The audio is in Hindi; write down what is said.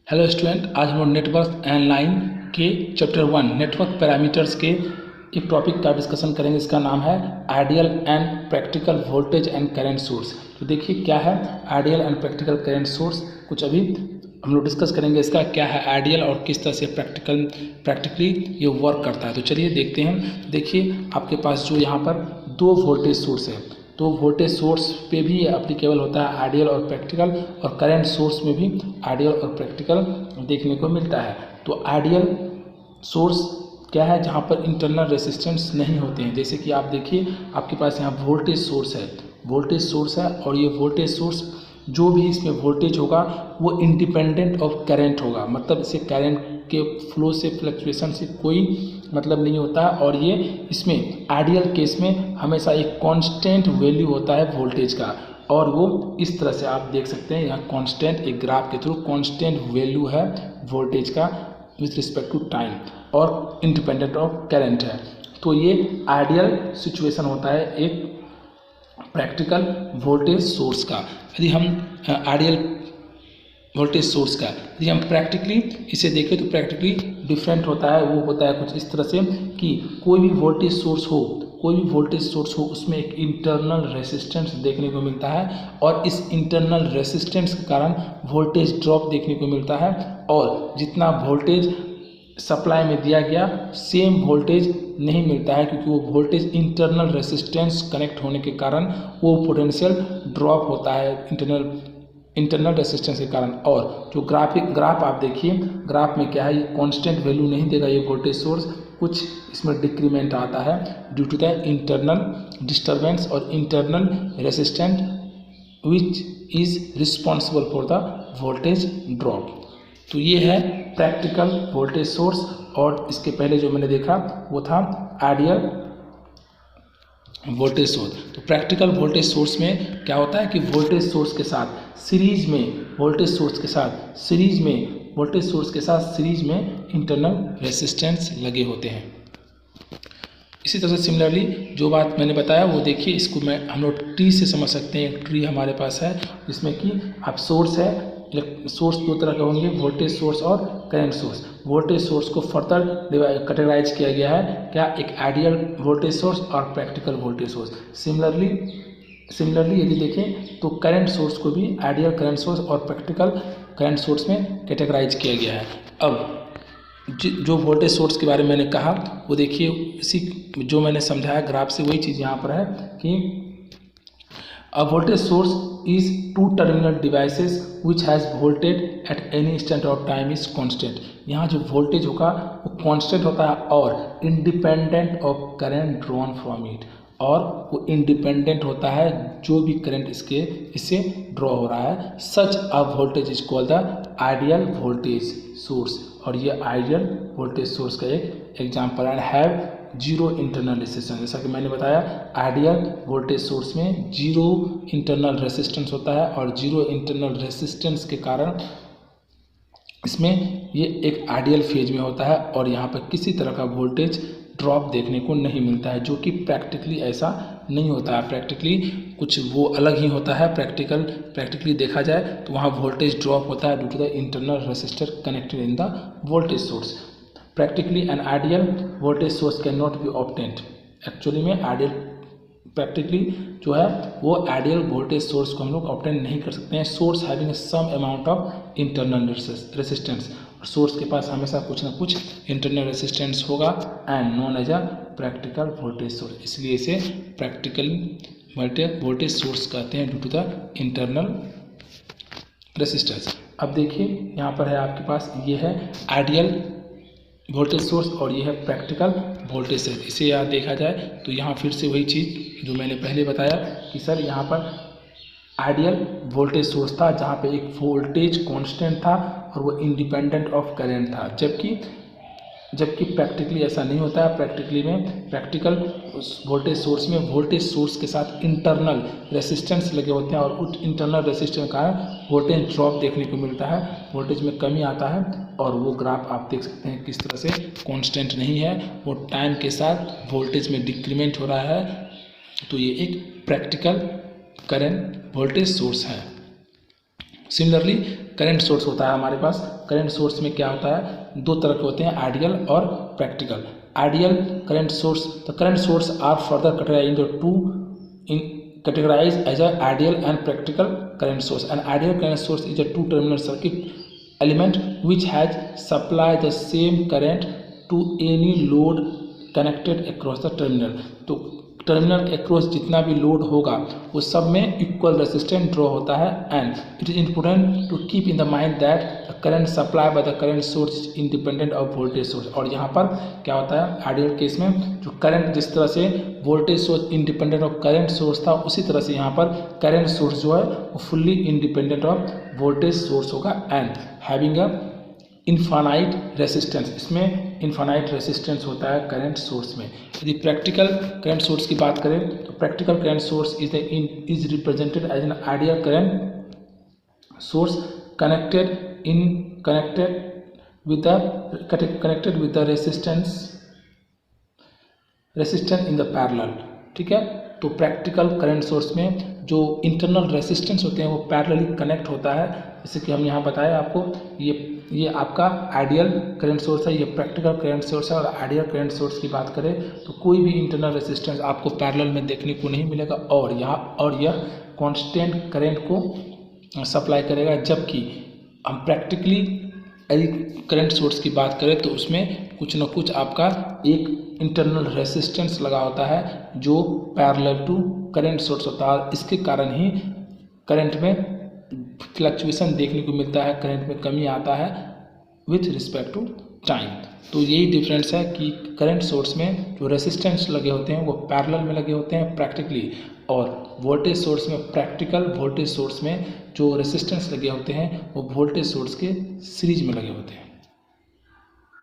हेलो स्टूडेंट, आज हम लोग नेटवर्क एंड लाइन के चैप्टर 1 नेटवर्क पैरामीटर्स के एक टॉपिक का डिस्कशन करेंगे। इसका नाम है ideal and practical voltage and current source. तो देखिए क्या है ideal and practical current source, कुछ अभी हम लोग डिस्कस करेंगे इसका क्या है आइडियल और किस तरह से प्रैक्टिकली ये वर्क करता है। तो चलिए देखते हैं। देखिए आपके पास जो यहाँ पर दो वोल्टेज सोर्स है, तो वोल्टेज सोर्स पे भी एप्लीकेबल होता है आइडियल और प्रैक्टिकल, और करंट सोर्स में भी आइडियल और प्रैक्टिकल देखने को मिलता है। तो आइडियल सोर्स क्या है, जहाँ पर इंटरनल रेसिस्टेंस नहीं होते हैं। जैसे कि आप देखिए आपके पास यहाँ वोल्टेज सोर्स है और ये वोल्टेज सोर्स जो भी इसमें वोल्टेज होगा वो इंडिपेंडेंट ऑफ करंट होगा, मतलब इसे करंट के फ्लो से फ्लक्चुएशन से कोई मतलब नहीं होता है। और ये इसमें आइडियल केस में हमेशा एक कांस्टेंट वैल्यू होता है वोल्टेज का, और वो इस तरह से आप देख सकते हैं यहाँ कांस्टेंट एक ग्राफ के थ्रू कांस्टेंट वैल्यू है वोल्टेज का विथ रिस्पेक्ट टू टाइम और इंडिपेंडेंट ऑफ करंट है। तो ये आइडियल सिचुएशन होता है एक प्रैक्टिकल वोल्टेज सोर्स का। यदि हम आइडियल वोल्टेज सोर्स का यदि हम प्रैक्टिकली इसे देखें तो प्रैक्टिकली डिफरेंट होता है। वो होता है कुछ इस तरह से कि कोई भी वोल्टेज सोर्स हो उसमें एक इंटरनल रेसिस्टेंस देखने को मिलता है, और इस इंटरनल रेसिस्टेंस के कारण वोल्टेज ड्रॉप देखने को मिलता है, और जितना वोल्टेज सप्लाई में दिया गया सेम वोल्टेज नहीं मिलता है, क्योंकि वो वोल्टेज इंटरनल रेसिस्टेंस कनेक्ट होने के कारण वो पोटेंशियल ड्रॉप होता है इंटरनल रेसिस्टेंस के कारण। और जो ग्राफ आप देखिए, ग्राफ में क्या है, ये कांस्टेंट वैल्यू नहीं देगा ये वोल्टेज सोर्स, कुछ इसमें डिक्रीमेंट आता है due to the internal disturbance और internal resistant which is responsible for the voltage drop. तो ये है प्रैक्टिकल वोल्टेज सोर्स, और इसके पहले जो मैंने देखा वो था आइडियल वोल्टेज सोर्स। तो प्रैक्टिकल वोल्टेज सोर्स में क्या होता है कि वोल्टेज सोर्स के साथ सीरीज में इंटरनल रेसिस्टेंस लगे होते हैं। इसी तरह से सिमिलरली जो बात मैंने बताया वो देखिए, इसको हम लोग ट्री से समझ सकते हैं। एक ट्री हमारे पास है जिसमें कि अब सोर्स दो तरह के होंगे, वोल्टेज सोर्स और करंट सोर्स। वोल्टेज सोर्स को फर्दर कैटेगराइज किया गया है क्या, एक आइडियल वोल्टेज सोर्स और प्रैक्टिकल वोल्टेज सोर्स। सिमिलरली यदि देखें तो करंट सोर्स को भी आइडियल करंट सोर्स और प्रैक्टिकल करंट सोर्स में कैटेगराइज किया गया है। अब जो वोल्टेज सोर्स के बारे में मैंने कहा वो देखिए, इसी जो मैंने समझाया ग्राफ से वही चीज़ यहाँ पर है कि a voltage source is two terminal devices which has voltage at any instant of time is constant। यहाँ जो वोल्टेज होगा वो कांस्टेंट होता है और independent of current drawn from it, और वो इंडिपेंडेंट होता है जो भी करंट इससे ड्रॉ हो रहा है। Such a voltage is called the ideal voltage source, और ये आइडियल वोल्टेज सोर्स का एक एग्जाम्पल है। हैव जीरो इंटरनल रेसिस्टेंस, जैसा कि मैंने बताया आइडियल वोल्टेज सोर्स में जीरो इंटरनल रेसिस्टेंस होता है, और जीरो इंटरनल रेसिस्टेंस के कारण इसमें ये एक आइडियल फेज में होता है, और यहाँ पर किसी तरह का वोल्टेज ड्रॉप देखने को नहीं मिलता है, जो कि प्रैक्टिकली ऐसा नहीं होता है। प्रैक्टिकली कुछ वो अलग ही होता है। प्रैक्टिकली देखा जाए तो वहाँ वोल्टेज ड्रॉप होता है due to the internal resistor connected in the voltage source. Practically an ideal voltage source can not be obtained. Actually में आइडियल प्रैक्टिकली जो है वो आइडियल वोल्टेज सोर्स को हम लोग ऑब्टेन नहीं कर सकते हैं। Source having some amount of internal resistance, और सोर्स के पास हमेशा कुछ ना कुछ इंटरनल रेसिस्टेंस होगा, and known as a practical voltage source. इसलिए इसे प्रैक्टिकल वोल्टेज सोर्स कहते हैं due to the internal resistance. अब देखिए यहाँ पर है आपके पास, ये है आइडियल वोल्टेज सोर्स और ये है प्रैक्टिकल वोल्टेज सोर्स। इसे याद देखा जाए तो यहाँ फिर से वही चीज़ जो मैंने पहले बताया कि सर यहाँ पर आइडियल वोल्टेज सोर्स था जहाँ पे एक वोल्टेज कांस्टेंट था और वो इंडिपेंडेंट ऑफ करंट था, जबकि प्रैक्टिकली ऐसा नहीं होता है। प्रैक्टिकल वोल्टेज सोर्स में वोल्टेज सोर्स के साथ इंटरनल रेसिस्टेंस लगे होते हैं, और उस इंटरनल रेसिस्टेंस के कारण वोल्टेज ड्रॉप देखने को मिलता है, वोल्टेज में कमी आता है, और वो ग्राफ आप देख सकते हैं किस तरह से कांस्टेंट नहीं है, वो टाइम के साथ वोल्टेज में डिक्रीमेंट हो रहा है। तो ये एक प्रैक्टिकल करंट वोल्टेज सोर्स है। सिमिलरली करंट सोर्स होता है हमारे पास। करंट सोर्स में क्या होता है, दो तरह के होते हैं, आइडियल और practical. Ideal current source, the current source are further categorized into two categorized as an ideal and practical current source. An ideal current source is a two-terminal circuit element which has supply the same current to any load connected across the terminal. तो टर्मिनल अक्रॉस जितना भी लोड होगा वो सब में इक्वल रेसिस्टेंस ड्रॉ होता है। And it is important to keep in the mind that current supply by the current source independent of voltage source. और यहाँ पर क्या होता है, आइडियल केस में जो करंट जिस तरह से voltage source independent of current source था, उसी तरह से यहाँ पर करंट सोर्स जो है वो fully independent of voltage source होगा and having a infinite resistance. इसमें इनफाइनाइट रेसिस्टेंस होता है करंट सोर्स में। यदि प्रैक्टिकल करंट सोर्स की बात करें तो practical current source is represented as an ideal current source connected with the resistance in the parallel. ठीक है, तो प्रैक्टिकल करंट सोर्स में जो इंटरनल रेसिस्टेंस होते हैं वो पैरेलली कनेक्ट होता है। जैसे कि हम यहाँ बताएं आपको, ये आपका आइडियल करंट सोर्स है, ये प्रैक्टिकल करंट सोर्स है। और आइडियल करंट सोर्स की बात करें तो कोई भी इंटरनल रेसिस्टेंस आपको पैरेलल में देखने को नहीं मिलेगा और यह कांस्टेंट करंट को सप्लाई करेगा। जबकि हम प्रैक्टिकली यदि करंट सोर्स की बात करें तो उसमें कुछ न कुछ आपका एक इंटरनल रेसिस्टेंस लगा होता है जो पैरेलल टू करंट सोर्स होता है। इसके कारण ही करंट में फ्लक्चुएशन देखने को मिलता है, करंट में कमी आता है विथ रिस्पेक्ट टू टाइम। तो यही डिफरेंस है कि करंट सोर्स में जो रेसिस्टेंस लगे होते हैं वो पैरेलल में लगे होते हैं प्रैक्टिकली, और वोल्टेज सोर्स में प्रैक्टिकल वोल्टेज सोर्स में जो रेसिस्टेंस लगे होते हैं वो वोल्टेज सोर्स के सीरीज में लगे होते हैं।